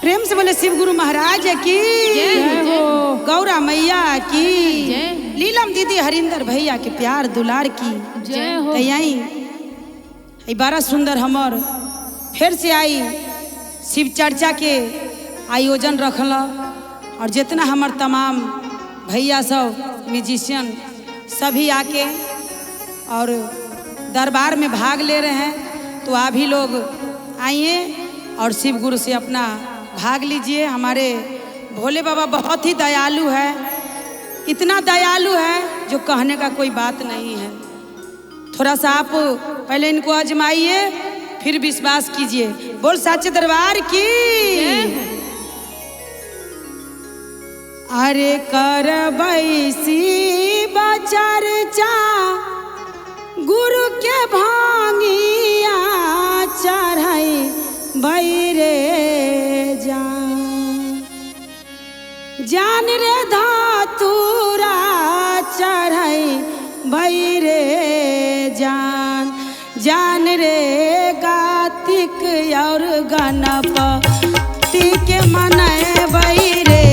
प्रेम से बोले शिव गुरु महाराज की जय हो। गौरा मैया की जय। लीलम दीदी हरिंदर भैया के प्यार दुलार की जय हो। यही बड़ा सुंदर हमर फिर से आई शिव चर्चा के आयोजन रखल और जितना हमर तमाम भैया सब म्यूजिशियन सभी आके और दरबार में भाग ले रहे हैं, तो आप भी लोग आइए और शिव गुरु से अपना भाग लीजिए। हमारे भोले बाबा बहुत ही दयालु है, इतना दयालु है जो कहने का कोई बात नहीं है। थोड़ा सा आप पहले इनको आजमाइए फिर विश्वास कीजिए। बोल सच्चे दरबार की। अरे कर बैसी बचर्चा गुरु के भांगिया चढ़ाई बैरे जान रे धातुरा चढ़ाई बैरे जान रे गातिक और गणपति के मनाए बैरे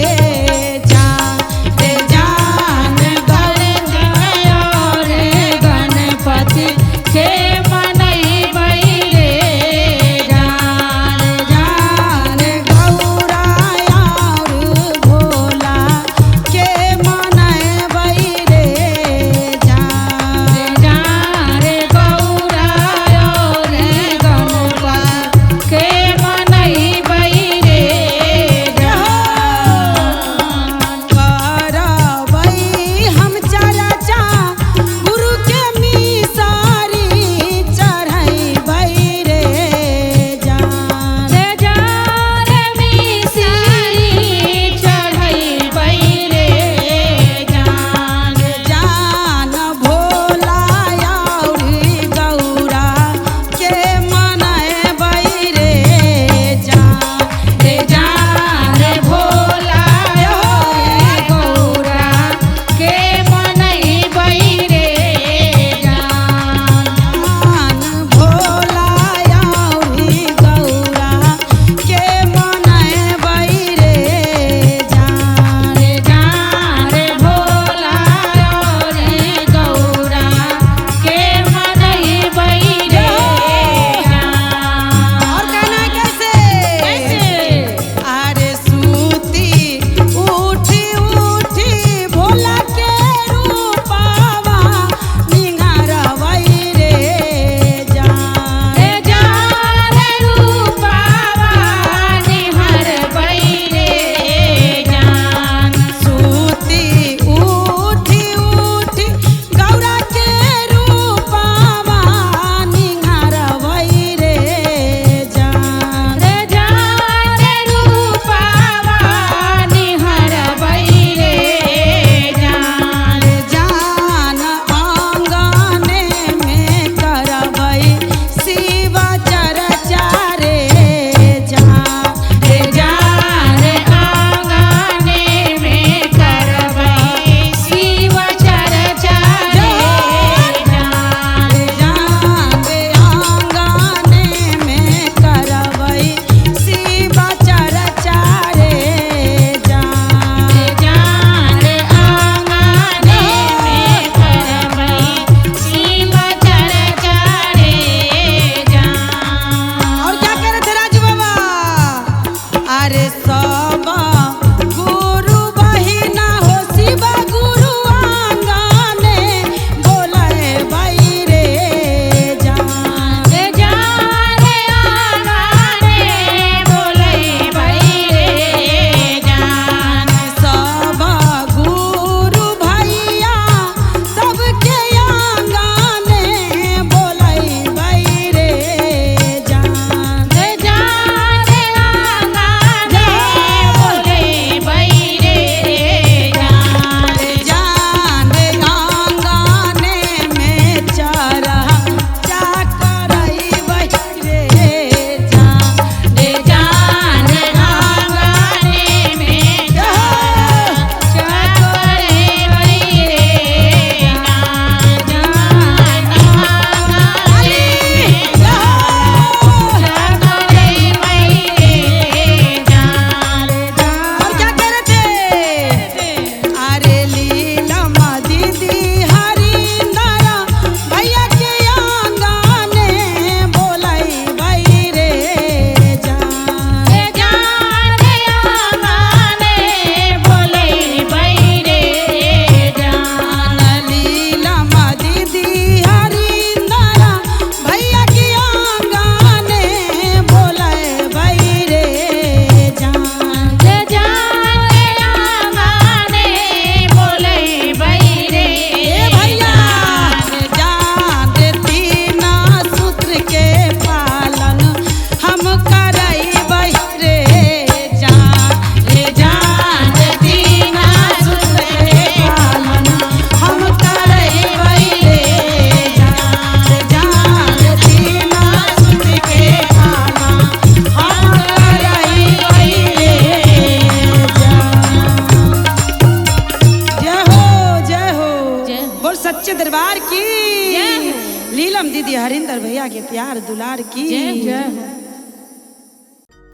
गणेश्वर भैया के प्यार दुलार की जय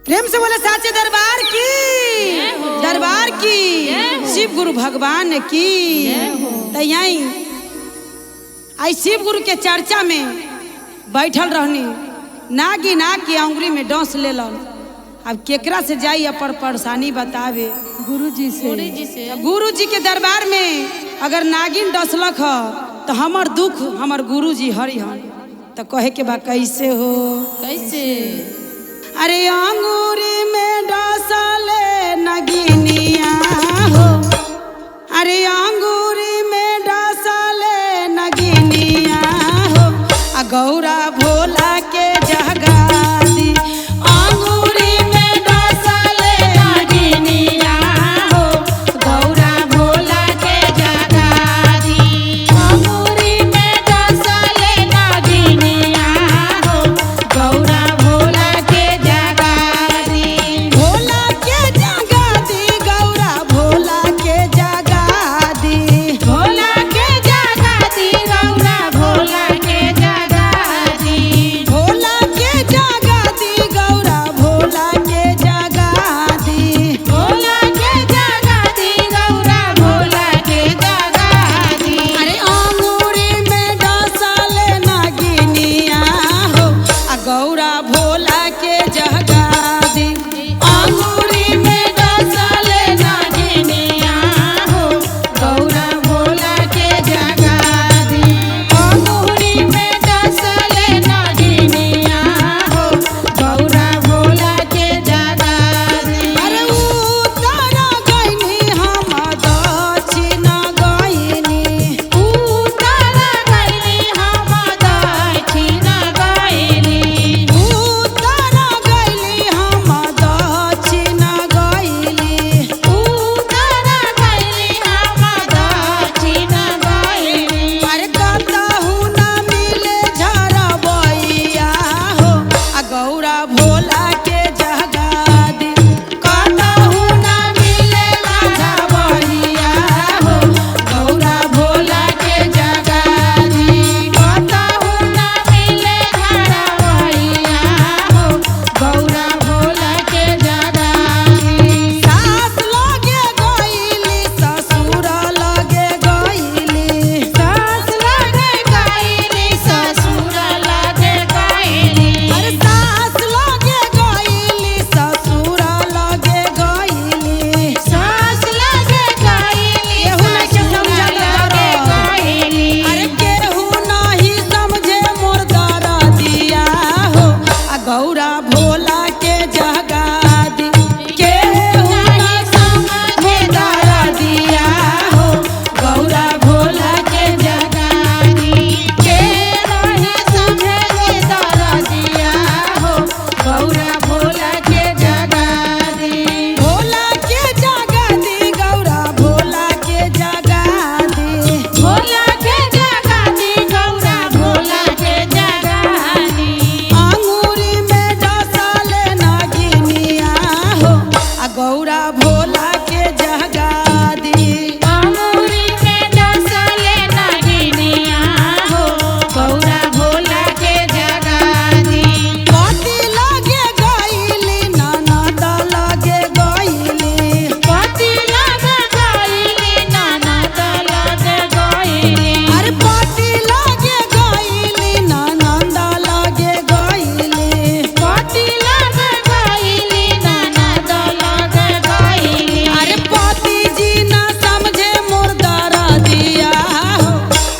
प्रेम से बोले साचे दरबार की दरबार की शिव गुरु भगवान की। तैयाई आई शिव गुरु के चर्चा में बैठल रहनी नागी नाग की अंगुरी में डोस ले लन। अब केकरा से जाई अपन परेशानी बतावे गुरुजी से। गुरु जी के दरबार में अगर नागिन डसलक ह तो हमर दुख हमर गुरु जी हरि हन। तो कहे के बा कैसे हो कैसे? अरे अंगूरी में डसले नगिनिया हो, अरे अंगूरी में डसले नगिनिया हो, आ गौरा भोला के जगा दी। अंगूरी में डसले नगिनिया हो, गौरा भोला के जगा दी। अंगूरी में डसले नगिनिया हो, गौरा भोला के भोला के जगा दी, गौरा भोला के जगा दी, भोला के जगा दी, गौरा भोला के जगा दी, भोला के जगा दी, गौरा भोला के जगा दी, भोला के जगा दी, गौरा भोला के जगा दी। अरे अंगूरी में डसले नगिनिया हो, आ गौरा भोला के जगा दी। अंगूरी में डसले नगिनिया हो, गौरा भोला के जगा दी। अंगूरी में डसले नगिनिया हो, गौरा भोला के जगा दी। अरे उतारा गइनी हम दक्षिण गइनी, उतारा गइनी हम दक्षिण गइनी, उतारा गइली हम दक्षिण गइली, उतारा गइली हम दक्षिण गइली। अरे कतहु न मिले झरबैया हो, आ गौरा भोला के जगा दी। कतहु न मिले झरबैया हो, गौरा भोला के जगा दी। कतहु न मिले झरबैया हो, गौरा भोला के जगा दी। सास लगे गइली ससुर लगे गइली, सास लगे गइली ससुर लगे गइली। अरे सास लगे गइली ससुर लगे गइली, सास लगे गइली केहू नहीं समझल गइली। अरे केहू नहीं समझे मोर दरदिया हो, आ गौरा भोला के जगा दी। केहू नहीं समझे दरदिया हो, गौरा भोला के जगा दी। केहू नहीं समझे दरदिया हो, गौरा भोला के जगा दी। भोला के जगा दी, गौरा भोला के जगा दी, भोला के जगा दी, गौरा भोला के जगा दी। अंगूरी में डसले नगिनिया हो, आ गौरा भोला के जगा दी। अंगूरी में डसले नगिनिया हो, गौरा भोला के जगा दी। पति लगे गइली ननद लगे गइली, पति लगे गइली ननद लगे गइली। अरे पति लगे गइली ननद लगे गइली, पति लगे गइली ननद लगे गइली। अरे पति जी न समझे मोर दरदिया हो,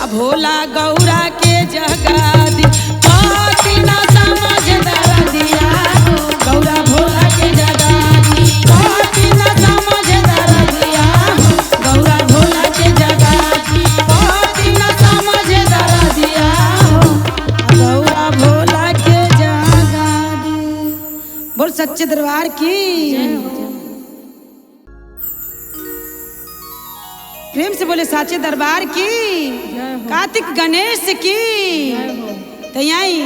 आ भोला गौरा के जगा दी। पति न समझे दरदिया हो, गौरा भोला के जगा दी। पति न समझे दरदिया हो, गौरा भोला के जगा दी। पति न समझे दरदिया हो, गौरा भोला के जगा दी। बोल सच्चे दरबार की प्रेम से बोले साचे दरबार की कार्तिक गणेश की। तैयाई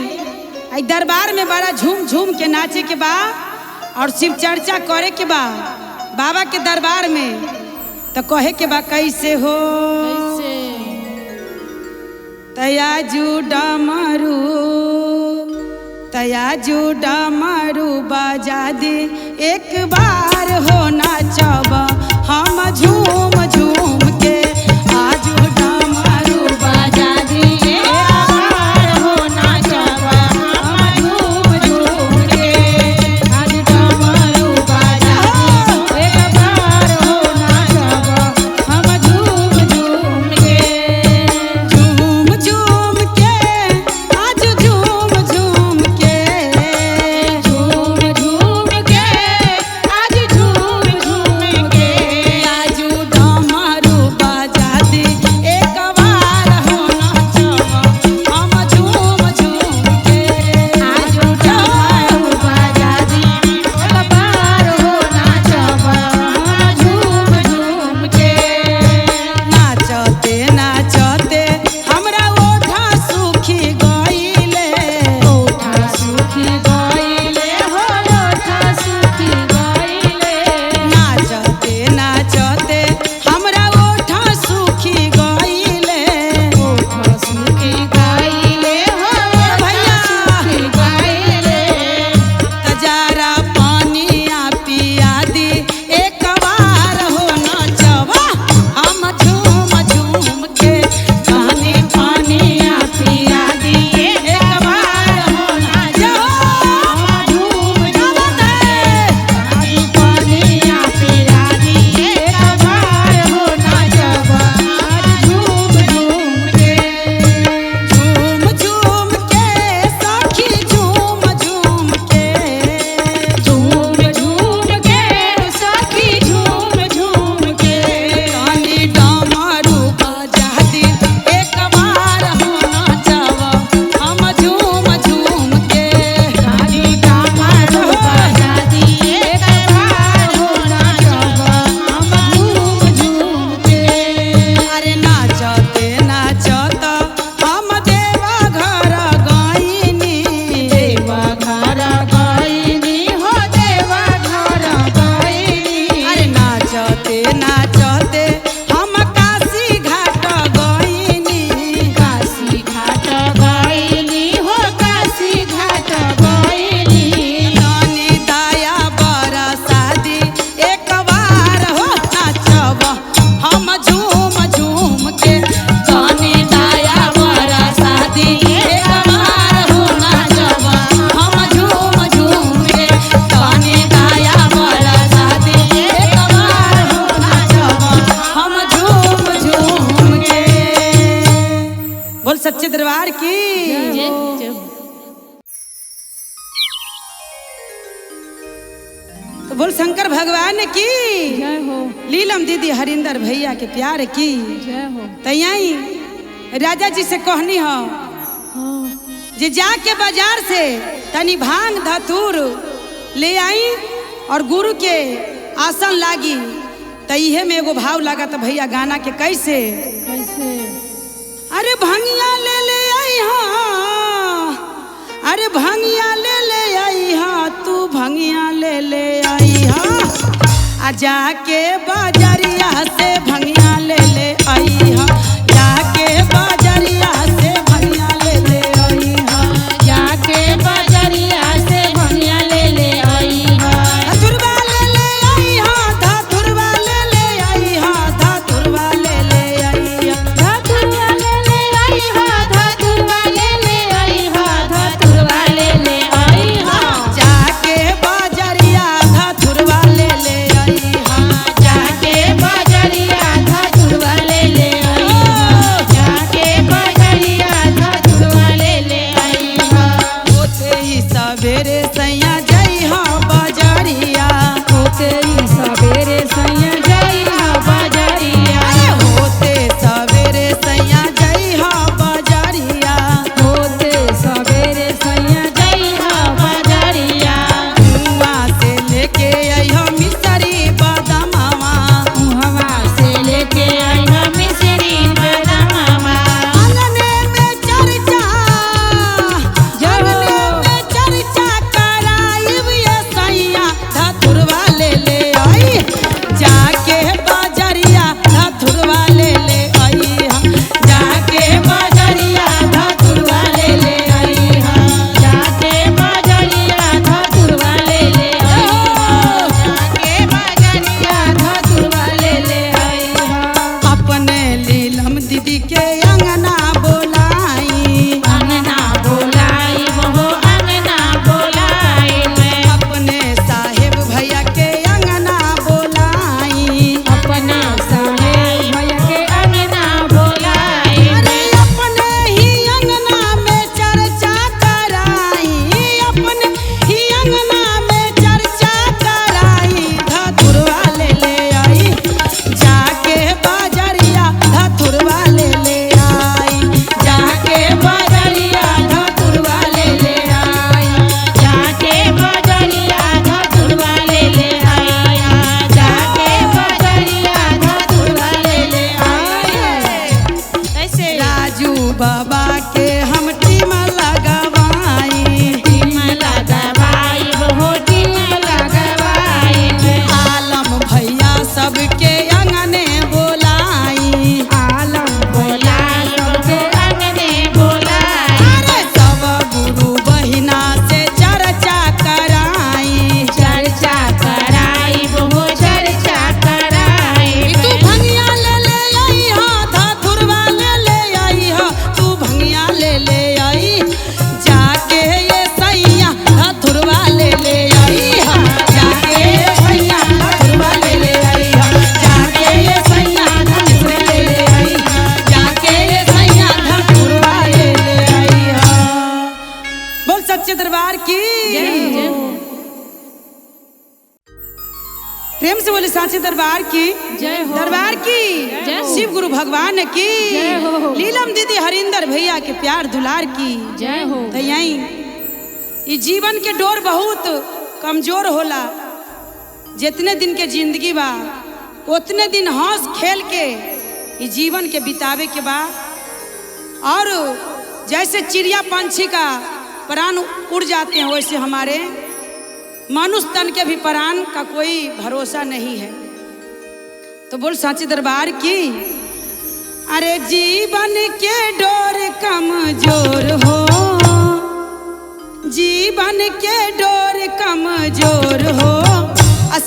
आई दरबार में बड़ा झूम झूम के नाचे के बा और शिव चर्चा करे के बा बाबा के दरबार में। तो कहे के बा कैसे हो कैसे? तयाजू डमरू तया जो डमरू बजा दे एक बार हो नाचब हम झूम झूम के। आज डमरू बजा दे एक बार हो नाचब हम झूम झूम के। आज डमरू बजा दे एक बार हो नाचब हम झूम झूम के। झूम झूम के आज झूम झूम के। झूम झूम के आज झूम झूम के। आज डमरू बजा दे एक बार हो नाचब हम झूम झूम के। आज डमरू बजा दे एक बार हो नाचब हम झूम झूम के। नाचते नाचते हमरा ओठा सुखी गइले। ओठा सुखी गइले हो ओठा सुखी गइले। नाचते नाचते हमरा ओठा सुखी गइले। ओठा सुखी गइले हो भैया सुखी गइले। तजारा पानिया पिया दी एक बार हो नाचब हम झूम झूम के। पानी पानिया पिया दी एक बार हो नाचब हम झूम झूम के। पानी पानिया पिया दी एक बार हो नाचब आज झूम झूम के। झूम झूम के सखी झूम झूम के। झूम झूम के सखी झूम झूम के। कानी डमरू बजा दे एक बार हो नाचब हम झूम झूम के। कानी डमरू बजा दे एक बार हो नाचब हम झूम झूम के। अरे नाचते नाचत हम देवा घर गइनी। देवा घर गइनी हो देवा घर गइनी। अरे नाचते नाचते हम काशी घाट गइनी। काशी घाट गइनी हो काशी घाट गइनी। तनी दया बरसा दी एक बार हो नाचब हम झूम झूम के। तनी दया बरसा दी एक बार हो नाचब हम झूम झूम के। तनी दया बरसा दी एक बार हो नाचब हम झूम झूम के। बोल सच्चे दरबार की। तो बोल शंकर भगवान की। जय हो लीलम दीदी हरिंदर भैया के प्यार की। जय हो। तैयाई राजा जी से कहनी हो हाँ जे जाके बाजार से तनी भांग धतूर ले आई और गुरु के आसन लागी। त इहे में एगो भाव लगा तो भैया गाना के कैसे। कैसे। अरे भंगिया ले ले आई हाँ। अरे भंगिया ले ले आई हाँ। तू भंगिया ले ले आई हाँ। आ जाके बाजरिया से भंगिया ले ले आई हाँ। जाके बाजरिया से भंगिया ले ले आई हाँ। जाके बाजरिया से भंगिया ले ले आई हाँ। धतुरवा ले ले आई हाँ। धतुरवा ले ले आई हाँ। धतुरवा ले ले आई हाँ। धतुरवा ले ले आई हाँ। धतुरवा ले ले आई हाँ। धतुरवा ले ले आई हाँ। जाके बाजरिया धतुरवा ले ले आई हाँ। जाके बाजरिया धतुरवा ले ले प्रेम से बोले सांची दरबार की जय हो। दरबार की जय हो। शिव गुरु भगवान की जय हो। लीलम दीदी हरिंदर भैया के प्यार दुलार की जय हो। तो यही ये जीवन के डोर बहुत कमजोर होला। जितने दिन के जिंदगी बा उतने दिन हंस खेल के ये जीवन के बितावे के बा। और जैसे चिड़िया पंछी का प्राण उड़ जाते हैं वैसे हमारे मनुष्य तन के भी प्राण का कोई भरोसा नहीं है। तो बोल सांची दरबार की अरे जीवन के डोर कमजोर हो, जीवन के डोर कमजोर हो,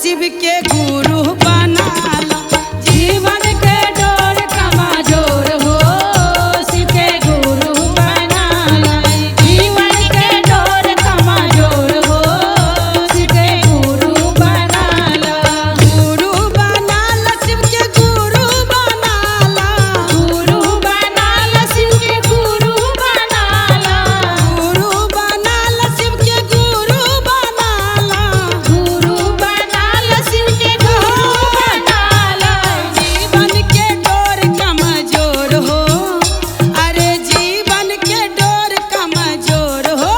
शिव के गुरु बना ला। जीवन के डोर कमजोर हो, शिव के गुरु बना ला। जीवन के डोर कमजोर हो, शिव के गुरु बना ला। गुरु बना ला, शिव के गुरु बना ला। गुरु बना ला, शिव के गुरु बना ला। गुरु बना ला, शिव के गुरु बना ला। गुरु बना ला, शिव के गुरु बना ला। जीवन के डोर कमजोर हो, अरे जीवन के डोर कमजोर हो,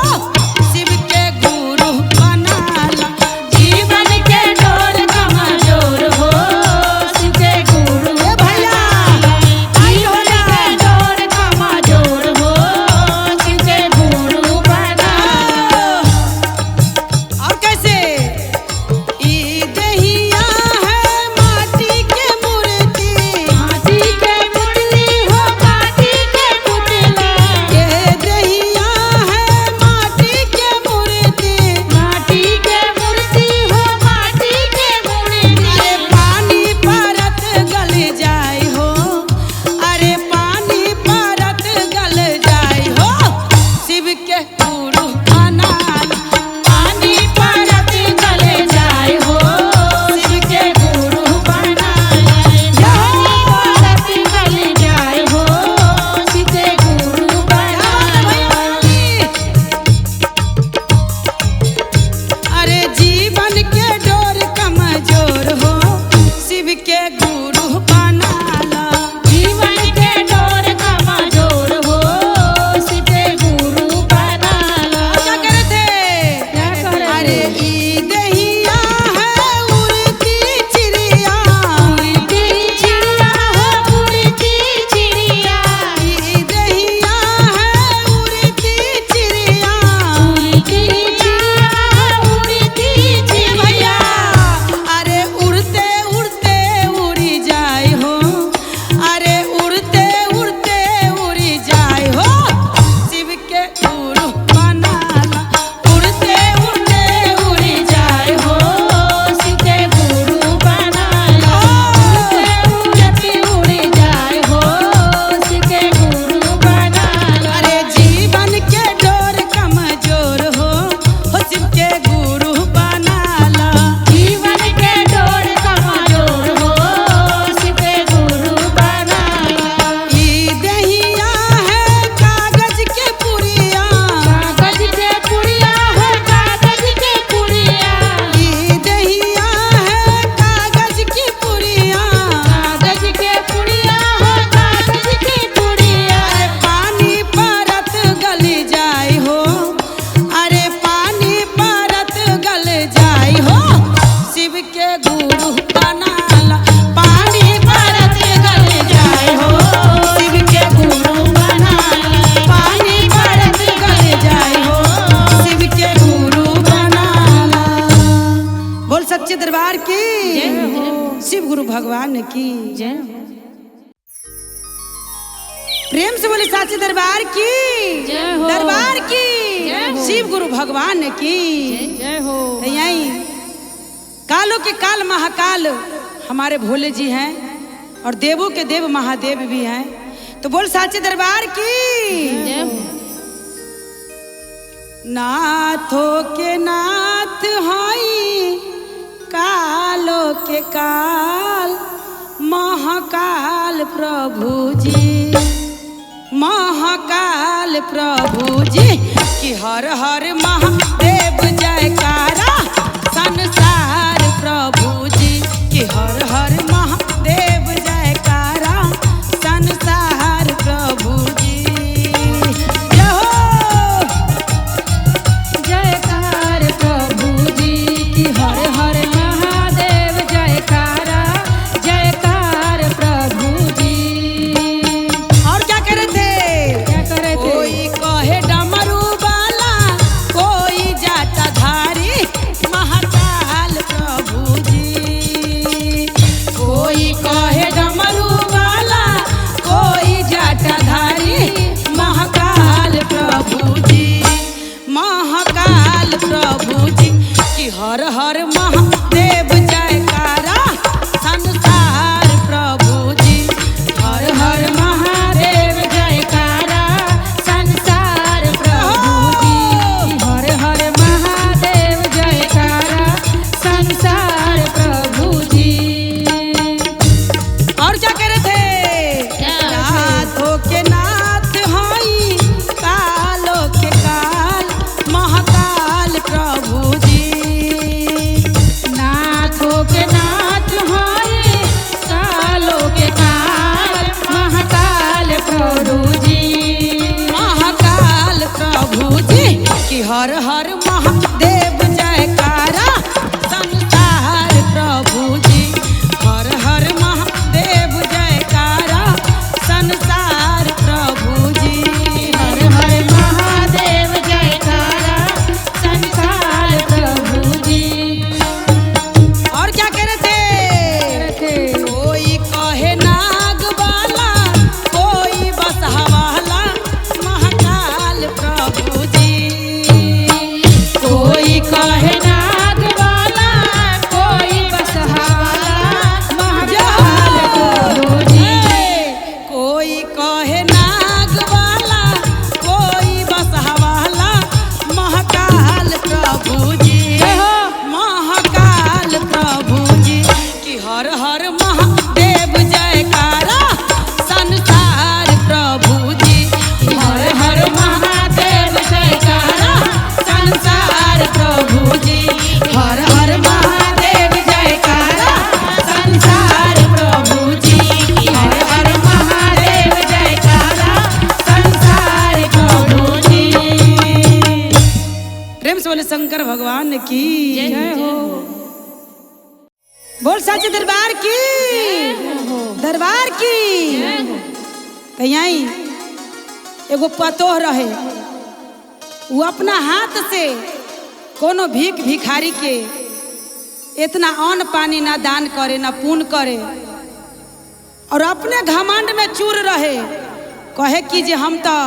शिव के गुरु बना ला। जीवन के डोर कमजोर हो, शिव के गुरु ए भैया जीवन के डोर कमजोर हो, शिव के गुरु बना ला। और कैसे ई दहिया है माटी के मूर्ति, माटी के पुतली हो, माटी के पुतला। ये दहिया है माटी के मूर्ति। माटी के मूर्ति हो, माटी के मूर्ति। अरे पानी परत गल जाए हो, अरे पानी परत गल जाए हो, शिव के गुरु बना ला। पानी परत गल जाए हो, शिव के गुरु बना ला। पानी परत गल जाए हो, शिव के गुरु बना ला। अरे जीवन के डोर कमजोर हो, शिव के गुरु बना ला। जीवन के डोर कमजोर हो, शिव के गुरु बना ला। क्या करे थे? क्या कह रहे अरे थे? ई दहिया है उड़ती चिड़िया, उड़ती चिड़िया हो, उड़ती चिड़िया। ई दहिया है उड़ती चिड़िया। उड़ती चिड़िया हो, उड़ती चिड़िया। अरे उड़ते उड़ते उड़ी जाए हो, अरे उड़ते उड़ते उड़ी जाए हो, शिव के गुरु बना ला। उड़ते उड़ते उड़ी जाए हो, शिव के गुरु बना ला। उड़ते उड़े जाए हो, शिव के गुरु बना ला। अरे जीवन के डोर कमजोर हो, शिव के गुरु बना ला। जीवन के डोर कमजोर हो, शिव के गुरु बना ला। ई दहिया है कागज के पुड़िया, कागज के पुड़िया हो, कागज के पुड़िया। ई दहिया है कागज की पुड़िया। कागज के पुड़िया हो, कागज के पुड़िया। अरे पानी परत गल जाए हो, अरे पानी परत गल जाए हो, शिव के गुरु बना ला। पानी परत गल जाए हो, शिव के गुरु बना ला। पानी परत गल जाए हो, शिव के गुरु बना ला। बोल सच्चे दरबार की शिव गुरु भगवान की जय हो। प्रेम से बोले साचे दरबार की जय हो। दरबार की जय हो। शिव गुरु भगवान की जय हो। तो यही कालों के काल महाकाल हमारे भोले जी हैं और देवों के देव महादेव भी हैं। तो बोल साचे दरबार की जय हो। नाथों के नाथ हई कालों के काल महाकाल प्रभु जी, महाकाल प्रभु जी कि हर हर महादेव जयकारा संसार प्रभु जी। की जय हो। बोल साचे दरबार की दरबार की। तो यहीं एगो पतोह रहे, वो अपना हाथ से कोनो भीख भिखारी के इतना अन्न पानी ना दान करे ना पुण्य करे, और अपने घमंड में चूर रहे, कहे कि जे हम तो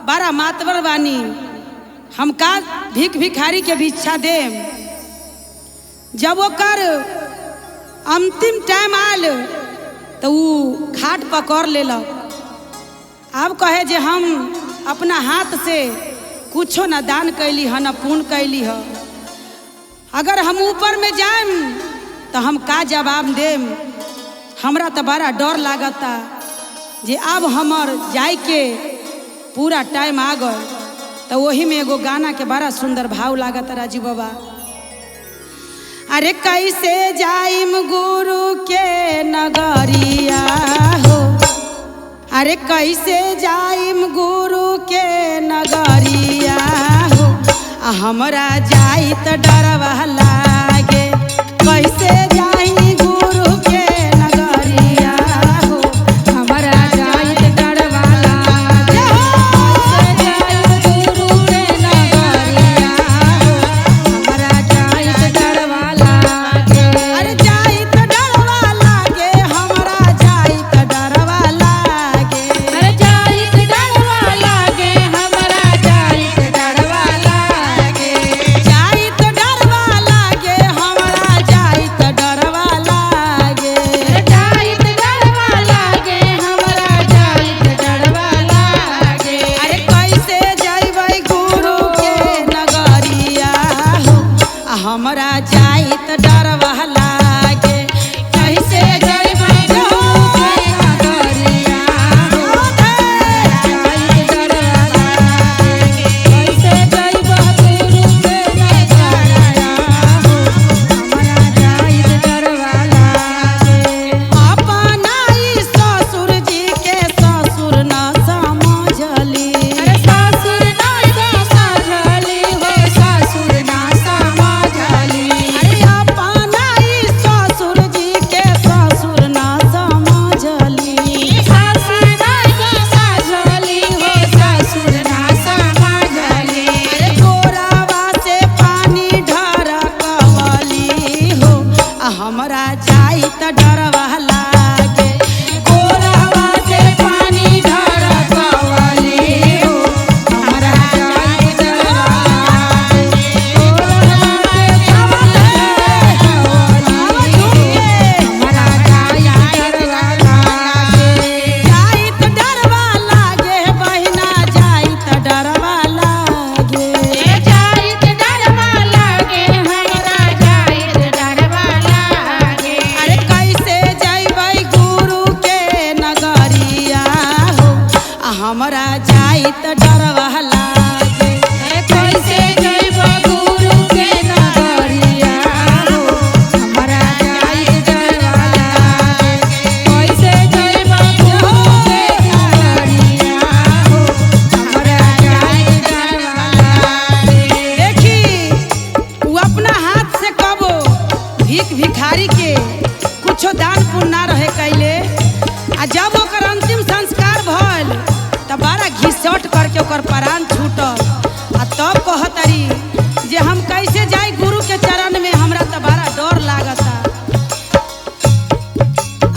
बड़ा मातवर बानी, हम का भीख भिखारी के भिक्षा देम। जब वो कर अंतिम टाइम आल तो वो खाट पकड़ लेलक। अब कहे जे हम अपना हाथ से कुछो ना दान कैली है ना पुण्य कैली है, अगर हम ऊपर में जाएम तो हम का जवाब देम। हमरा तो बड़ा डर लागता जे अब हमर जाए के पूरा टाइम आ गए। तो वही में एगो गाना के बड़ा सुंदर भाव लागता राजू बाबा। अरे कैसे जाइम गुरु के नगरिया हो, अरे कैसे जाइम गुरु के नगरिया हो, हमरा जाई तो डरवा लागे। कैसे जाई गुरु के नगरिया हो, हमरा जाई तो डरवा लागे। कैसे जाई गुरु के नगरिया हो, हमरा जाई तो डरवा लागे। अरे जाई तो डरवा लागे, हमरा जाई तो डरवा लागे। अरे जाई तो डरवा लागे, हमरा जाई तो डरवा लागे। जाई तो डरवा लागे, हमरा जाई तो डरवा लागे। अरे जाई तो डरवा लागे, हमरा जाई तो डरवा लागे। अरे कैसे जइबै गुरु के नगरिया हो, हमरा जाई तो डरवा लागे। कैसे जइबै गुरु के नगरिया हो, जाई तो डरवा लागे। कैसे जइबा गुरु के नगरिया हो, हमरा जाई तो डरवा लागे। अपना ई ससुर जी के ससुर न समझली। अरे सासुर ना समझली हो, सासुर ना समझली। अरे अपना ई ससुर जी के ससुर न समझली। सासुर ना समझली हो, सासुर ना समझली। अरे गोरावा से पानी ढरकवली हो, हमरा जाई त डरवा लागे। गोरावा से पानी ढरकवली हो, हमरा जाई त डरवा लागे। गोरावा से हमरा जाई तो डरवा लागे। जाई त डरवा लागे, बहिना जाई त डरवा लागे। जाई तो डरवा लागे, हमरा जाई तो डरवा लागे। अरे कैसे जइबै गुरु के नगरिया हो, हमरा जाई त डरवा लागे। कैसे जइबा गुरु के नगरिया हो, हमरा जाई तो डरवा लागे। कैसे जइबा गुरु के नगरिया हो, हमरा जाई तो डरवा लागे। देखी वो अपना हाथ से कबो भीख भिखारी के कुछो दान पुण्य ना रहे कैले। आ जब ओकर अंतिम संस्कार भल तब बड़ा घिसट करके ओकर प्राण छूटल। आ तब कहतरी जे हम कैसे जाई गुरु के चरण में, हमरा तो बड़ा डर लागता।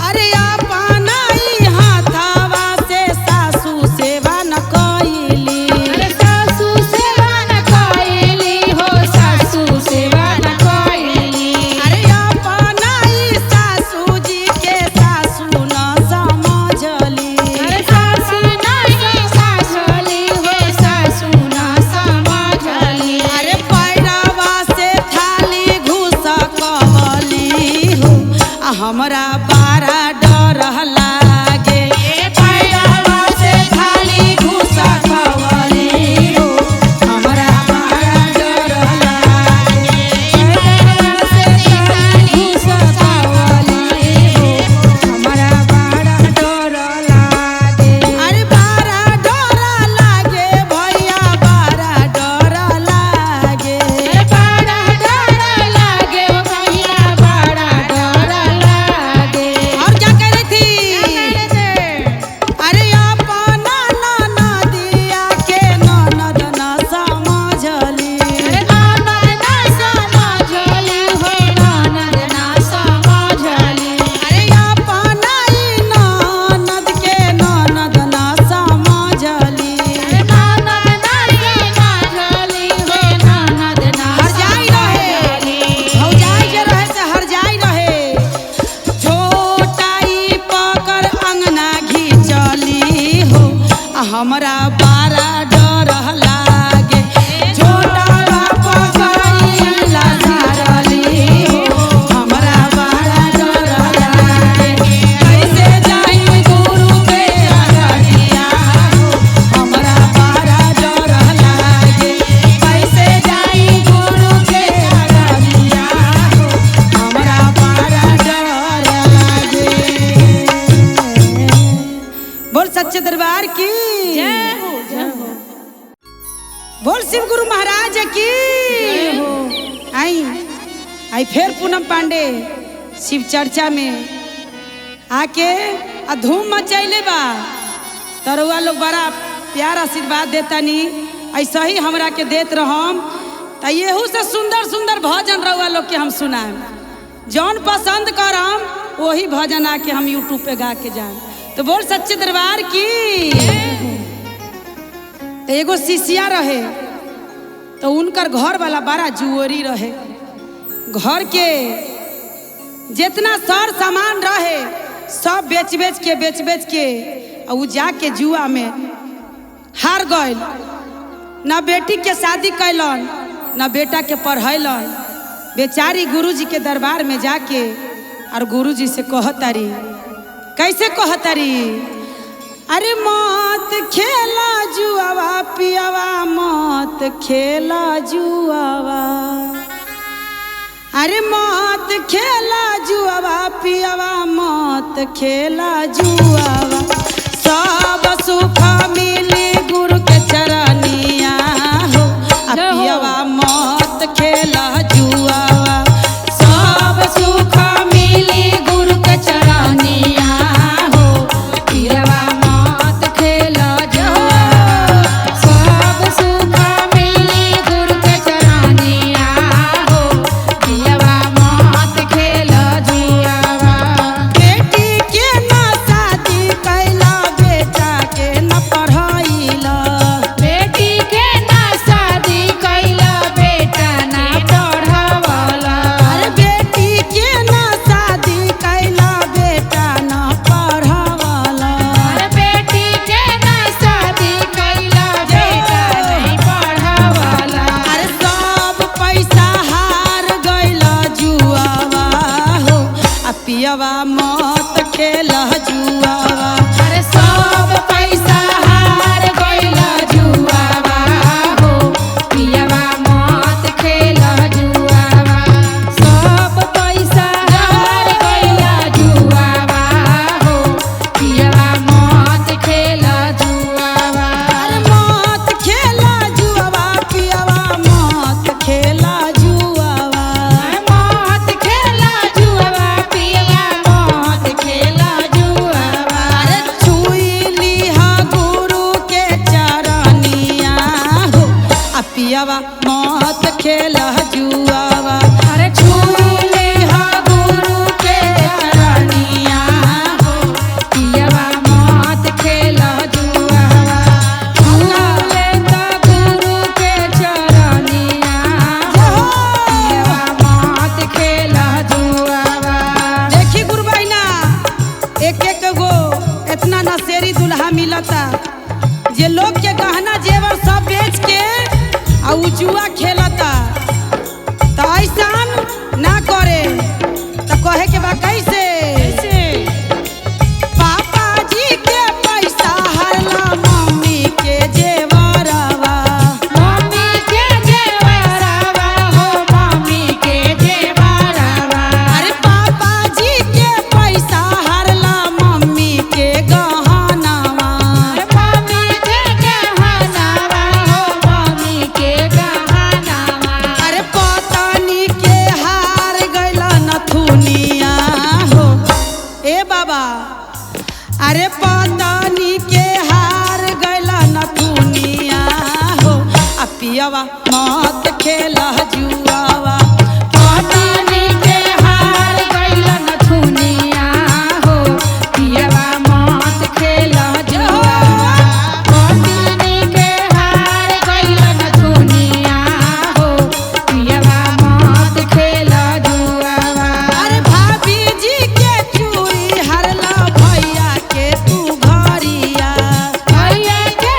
अरे अपना ई हाथवा से सासू सेवा न कैली। अरे सासू सेवा न कैली हो, सासू सेवा न कैली। अरे अपना ई सासू जी के सासू न समझली। अरे सासू ना समझली हो, सासू ना समझली। अरे पैरवा से थाली घुसकवली हो, आ हमरा बड़ा डर लागे। पैरवा से थाली घुसकवली हो, हमरा बड़ा डर लागे। पैरवा से थाली घुसकवली हो, हमरा बड़ा डर लागे। अरे बड़ा डर लागे भैया, बड़ा डर लागे। अरे बड़ा हमरा बारा डर लागे छोटा बापा गइला धारली हो हमरा बारा डर लागे कैसे जाई गुरु के अगरिया हो हमरा बारा डर लागे कैसे जाई गुरु के अगरिया हो हमरा बारा डर लागे। बोल सच्चे दरबार की जय हो, जय हो। बोल शिव गुरु महाराज की आई फिर पूनम पांडे शिव चर्चा में आके धूम मचैले बा। तरुआ लोग बड़ा प्यार आशीर्वाद देता नी ऐसा ही हमरा के देत रहम त येहू से सुंदर सुंदर भजन रउआ लोग के हम सुनाएम जौन पसंद करम वही भजन आके हम यूट्यूब पे गा के जाए। तो बोल सच्चे दरबार की। तो एगो शिष्या रहे तो उनकर घर वाला बड़ा जुआरी रहे। घर के जितना सर सामान रहे सब बेच बेच के उ जाके जुआ में हार गइल। ना बेटी के शादी कैलन ना बेटा के पढ़ैलन। बेचारी गुरुजी के दरबार में जाके और गुरुजी से कहतारी कैसे कहतारी अरे मत खेला जुआवा पियावा मत खेला जुआवा अरे मत खेला जुआवा पियावा मत खेला जुआवा सब सुख मिली गुरु के चरनिया हो पियावा मत खेला जुआवा सब सुख मिली गुरु के चरनिया हो पियावा मत खेला जुआवा सब सुख मिली गुरु के चरनिया हो पियावा मत खेला जुआवा। बेटी के ना शादी कैला बेटा के न पढ़ाइला बेटी के ना शादी कैला बेटा ना पढ़ावला अरे बेटी के ना शादी कैला बेटा न पढ़ावाला अरे बेटी के ना शादी कैला बेटा नहीं पढ़ावला अरे सब पैसा हार गइला जुआवा हो आ पियावा मत खेला जुआवा अरे सब पैसा हार गइला जुआवा हो पियावा मत खेला जुआवा सब पैसा हार गइला जुआवा हो पियावा मत खेला जुआवा अरे मत खेला जुआवा पियावा मत खेला जुआवा मत खेला जुआवा पियावा मत खेला जुआवा अरे छुई लिहा गुरु के चरनिया हो आ पियावा मत खेला जुआवा अरे छुई लिहा गुरु के चरनिया हो पियावा मत खेला जुआवा छुले त गुरु के चरनिया हो पियावा मत खेला जुआवा। देखी गुरु बहिना एक गो इतना नशेरी दुल्हा मिलता जे लोग के गहना जेवर सब बेच के आ उ जुआ खेलता। तो ऐसान ना करे तो कहे के बा कैसे पापा जी के पैसा हरला मम्मी के जेवरवा मम्मी के जेवरवा हो मम्मी के जेवरवा अरे पापा जी के पैसा हरला मम्मी के गहनावा मम्मी के गहनावा हो मम्मी के गहनावा अरे पतानी के हार गइला नथुनिया हो ए बाबा अरे पतानी के हार गइला नथुनिया हो आ पियावा मत खेला जुआवा पतानी के हार गइला नथुनिया हो पियावा मत खेला जुआवा पतानी के हार गइला नथुनिया हो पियावा मत खेला जुआवा अरे भाभी जी के चूड़ी हरला भैया के तू घरिया भैया के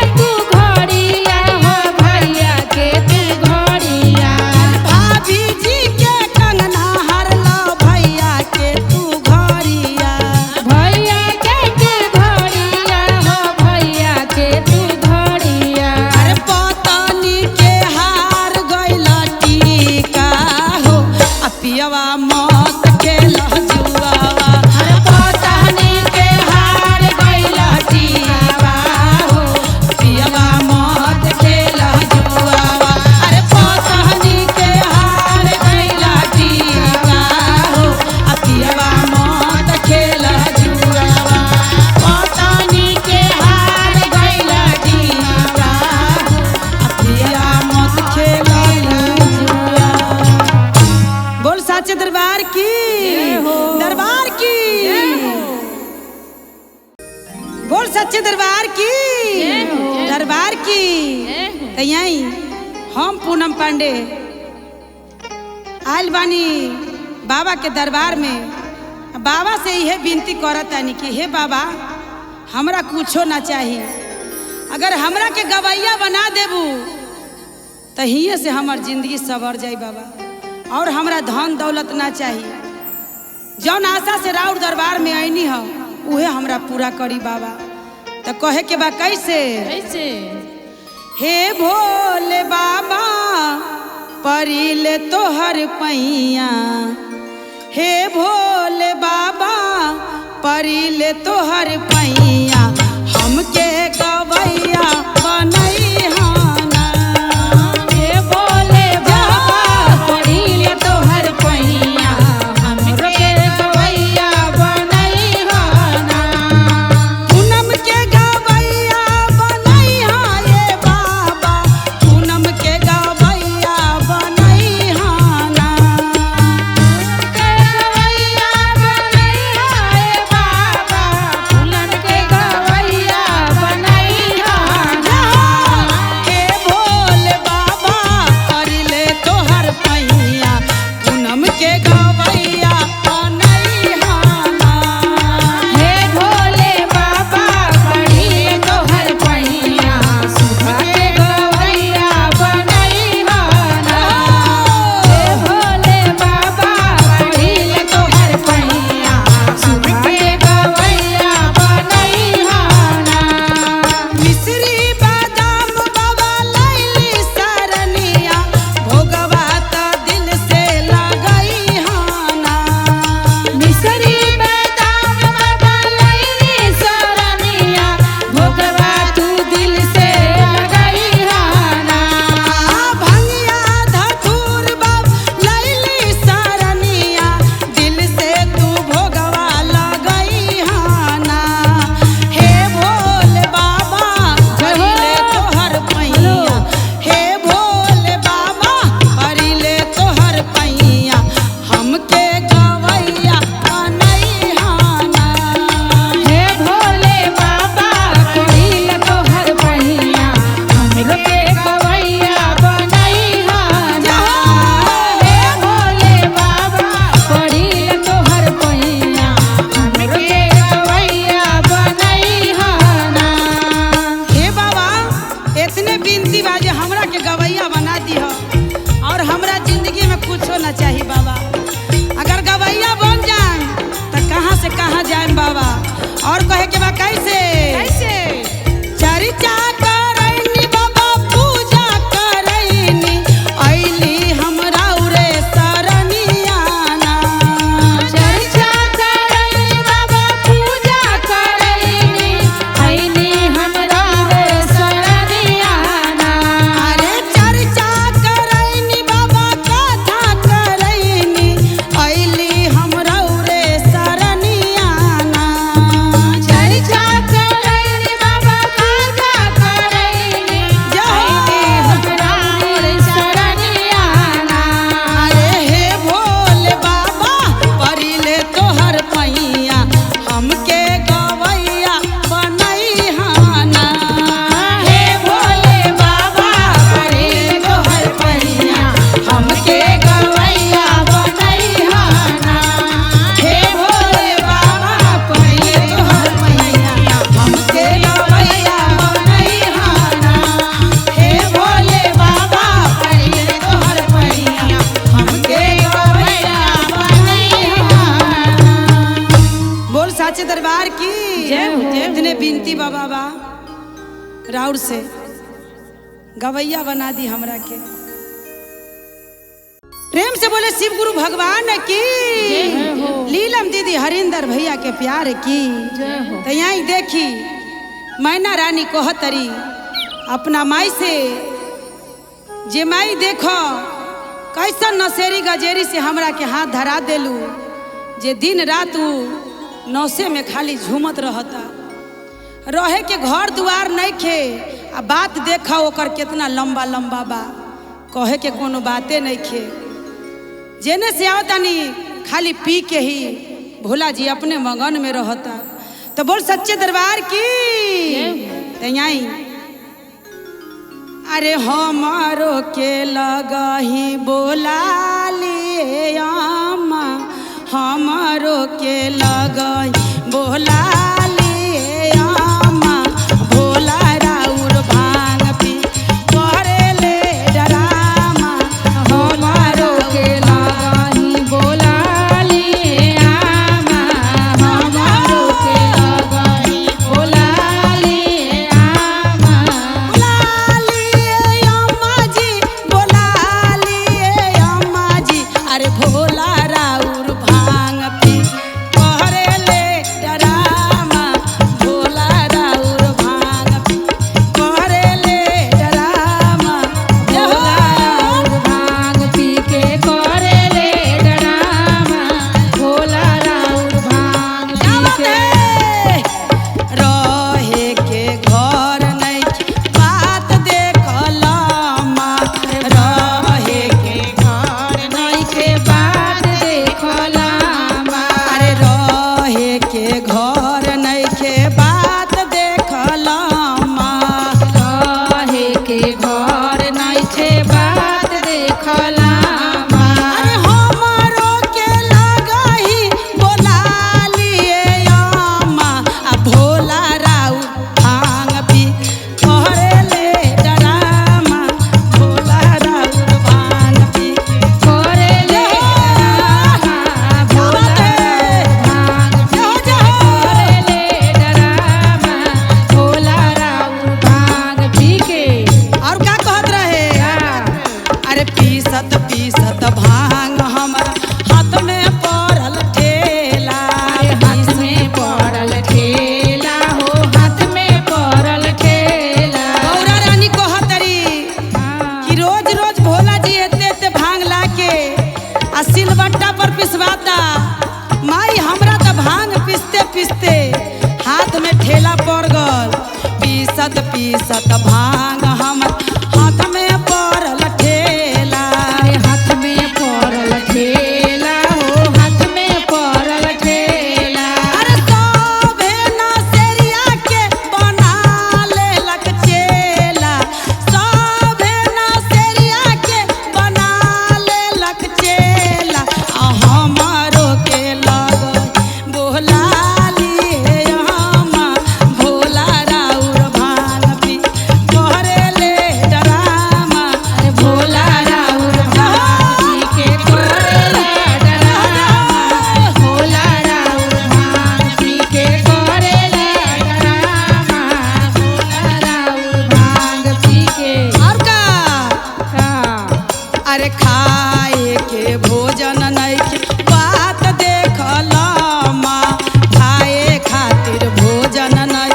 सच्चे दरबार की, दरबार की। तो यही हम पूनम पांडे आयल बानी बाबा के दरबार में। बाबा से यह विनती करतानी कि हे बाबा हमरा कुछो ना चाहिए, अगर हमरा के गवैया बना देबू तो हिये से हमार जिंदगी सवर जाई बाबा। और हमरा धन दौलत ना चाहिए, जौन आशा से राउर दरबार में आईनी हो उहे हमरा पूरा करी बाबा। तो कहे के बा कैसे कैसे? हे भोले बाबा परिले तोहर पैया, हे भोले बाबा परिले तोहर पैया, हमके गवैया बनैहा ना। हे भोले बाबा परिले तोहर पैया, हमके गवैया बनैहा ना। पूनम के गवैया बनैहा ये बाबा, पूनम के गवैया बनैहा ना। के गवैया बनैहा हे बाबा, पूनम के गवैया बनैहा ना। हे भोले बाबा परिले तोहर पैया, पूनम के गवैया बनैहा ना। हे भोले बाबा परिले तोहर पैया, सुधा के गवैया बनैहा ना। हे भोले बाबा परिले तोहर पैया, सुधा के गवैया बनैहा ना। मिश्री बादाम बाबा लैली सरनिया, भोगवा त दिल से लगैहा ना। मिसरी बादाम बाबा लैली सरनिया, भोगवा तू दिल से लगैहा ना। भंगिया धतूर बाब लैली सरनिया, दिल से तू भोगवा लगैहा ना। हे भोले बाबा परिले तोहर पैया, हे भोले बाबा परिले तोहर पैया, हमके गवैया बनैहा ना। हे भोले बाबा परिले तोहर पैया, हमके गवैया बनैहा ना। हे भोले बाबा परिले तोहर पैया, हमके गवैया बनैहा ना। हे बाबा इतने बिनती बा जे हमरा के गवैया बना दी हो, और हमरा जिंदगी में कुछो ना चाहिए बाबा। अगर गवैया बन जाए तो कहाँ से कहाँ जाए बाबा। और कहे के बा कैसे कैसे? चर्चा करैनी बाबा पूजा करैनी, ऐली हमरा उरे सरनिया ना। चर्चा करैनी बाबा पूजा करैनी, ऐनी हमरा रे सरनिया ना। अरे चर्चा करैनी बाबा कथा करैनी, ऐली हमरा उरे सरनिया ना। चर्चा करैनी बाबा कथा करैनी, ऐनी हमरा रे सरनिया ना। अरे हे भोले बाबा परिले तोहर पैया, हमके गवैया बनैहा ना। हे भोले बाबा परिले तोहर पैया, हमके गवैया बनैहा ना। हे भोले बाबा परिले तोहर पैया, हमके गवैया बनैहा ना। हे भोले बाबा परिले तोहर पैया, हमके गवैया बनैहा ना। बोल साचे दरबार की जय हो। इतने बिनती बाबा बा राउर से गवैया बना दी हमरा के। प्रेम से बोले शिव गुरु भगवान की, जय हो। लीलम दीदी हरिंदर भैया के प्यार की। जय हो। तो यहीं देखी मैना रानी कोहतरी अपना माई से, जे माई देखो कैसन नशेरी गजेरी से हमरा के हाथ धरा देलू, जे दिन रात उ नौसे में खाली झूमत रहता, रहे के घर दुआर नहीं खे। आ बात देखा ओकर कितना लंबा लंबा बा, कहे के कोनो बाते नहीं खे। जेने से आवतानी खाली पी के ही भोला जी अपने मगन में रहता। तो बोल सच्चे दरबार की तैयाई। अरे हमारो के लगही बोला लिए अम्मा, हमारो के लगही बोला लिए अम्मा, भोला राउर भांग पी करे ले डरामा। हमारो के लगही बोला लिए अम्मा, हमारो के लगही बोला लिए अम्मा। बोला लिए अम्मा जी, बोला लिए अम्मा जी, अरे भोला राउर भांग पी करे ले डरामा, भोला राउर भांग पी करे ले डरामा। भोला राउर भांग पी के करे ले डरामा, भोला राउर भांग पी के। रहे के घर नहीं बात देखलमा, रहे के घर नहीं के बात देखलामा, अरे रहे के घर नहीं के बात देखलमा। रहे के घर नहीं के बात देखलामा। अरे हमारो के लगही बोला लिए अम्मा, आ भोला राउ भांग पी करे ले डरामा, भोला राउ भांग पी करे ले डरामा, भोला भांग पी के करे ले डरामा, भोला राउर भांग पी के। और का कहत रहे? अरे पीसत पीसत भांग हमारा हाथ में पड़ल ठेला, हाथ में पड़ल ठेला हो, हाथ में पड़ल ठेला। गौरा रानी कहतरी कि रोज रोज भोला जी एते एते भांग लाके आ सिलबट्टा पर पिसवाता। माई हमरा त भांग पिसते पिसते हाथ में ठेला पड़ गल। पीसत पीसत भांग हमर हाथ में पड़ल ठेला। हाथ में पड़ल ठेला हो, हाथ में पड़ल ठेला। अरे सभे नसेरिया के बना लेलक चेला, सभे नसेरिया के बना लेलक चेला। आ हमारो के लगही बोला लिए अम्मा, भोला राउर भांग पी करे ले डरामा। अरे भोला राउर भांग पी के करे ले डरामा, भोला राउर भांग पी के करे ले डरामा, भोला राउर भांग पी के। और का अरे खाए के भोजन नहीं के बात देखलमा, खाए खातिर भोजन नहीं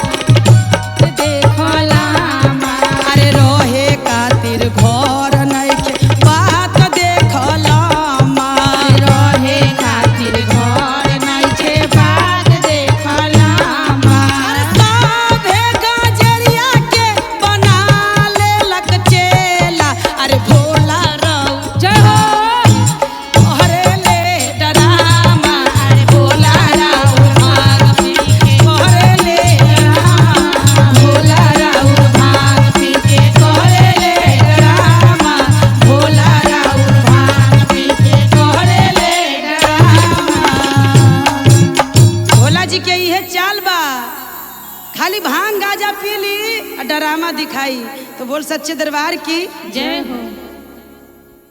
देखलामा, अरे रहे खातिर घर नहीं के बात देखलमा। रहे खातिर घर नहीं छे बात देखलामा। सभे गजरिया के बना लेलक चेला। अरे भोला राउ जय हो करे ले डरामा, अरे भोला राउ भांग पी करे ले डरामा, भोला राउर भांग पी के करे ले डरामा, भोला राउर भांग पी के करे ले डरामा। भोला जी के इहे चाल बा, खाली भांग गाजा पी ली और डरामा दिखाई। तो बोल सच्चे दरबार की जय हो।